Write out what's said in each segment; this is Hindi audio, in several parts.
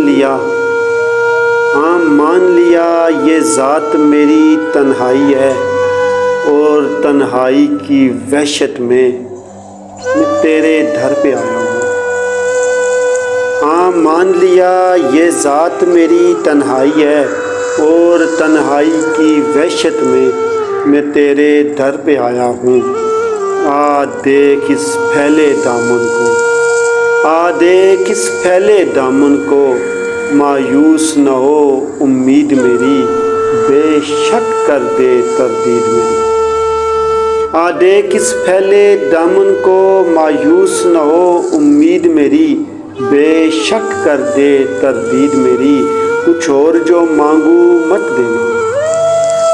लिया, हाँ मान लिया ये ज़ात मेरी तन्हाई है, और तन्हाई की वहशत में मैं तेरे दर पे आया हूँ। हाँ मान लिया ये ज़ात मेरी तन्हाई है, और तन्हाई की वहशत में मैं तेरे दर पे आया हूँ। आ देख इस फैले दामन को, आ देख इस फैले दामन को, मायूस न हो उम्मीद मेरी, बेशक कर दे तरदीद मेरी। आ देख इस फैले दामन को, मायूस न हो उम्मीद मेरी, बेशक कर दे तरदीद मेरी। कुछ और जो मांगू मत देना,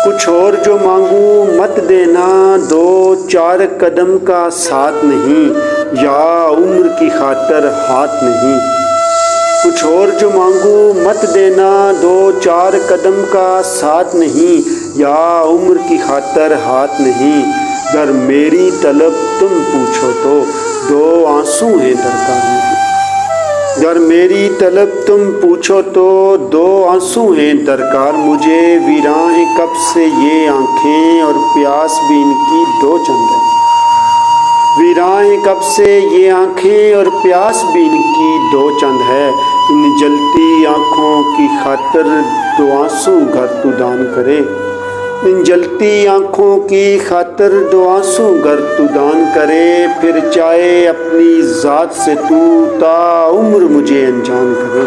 कुछ और जो मांगू मत देना, दो चार कदम का साथ नहीं, या उम्र की खातर हाथ नहीं। कुछ और जो मांगू मत देना, दो चार कदम का साथ नहीं, या उम्र की खातर हाथ नहीं। अगर मेरी तलब तुम पूछो तो दो आंसू हैं दरकार मुझे, अगर मेरी तलब तुम पूछो तो दो आंसू हैं दरकार मुझे। वीरां हैं कब से ये आंखें, और प्यास भी इनकी दो चंद है। वीरां हैं कब से ये आंखें, और प्यास भी इनकी दो चंद है। इन जलती आँखों की खातिर दो आंसू घर तू दान करे, इन जलती आँखों की खातिर दो आंसू घर तू दान करे। फिर चाहे अपनी ज़ात से तू ता उम्र मुझे अनजान करे,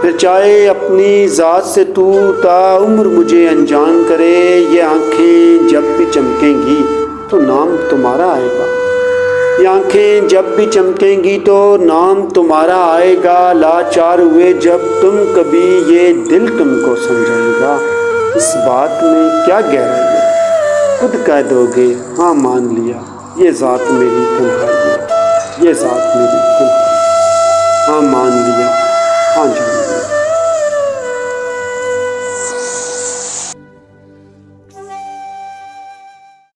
फिर चाहे अपनी ज़ात से तू ता उम्र मुझे अनजान करे। ये आँखें जब भी चमकेंगी तो नाम तुम्हारा आएगा, ये आँखें जब भी चमकेंगी तो नाम तुम्हारा आएगा। लाचार हुए जब तुम कभी ये दिल तुमको समझाएगा। इस बात में क्या गहराई है, खुद कह दोगे हाँ मान लिया ये ज़ात मेरी तन्हाई है, ये ज़ात मेरी तन्हाई, हाँ मान लिया।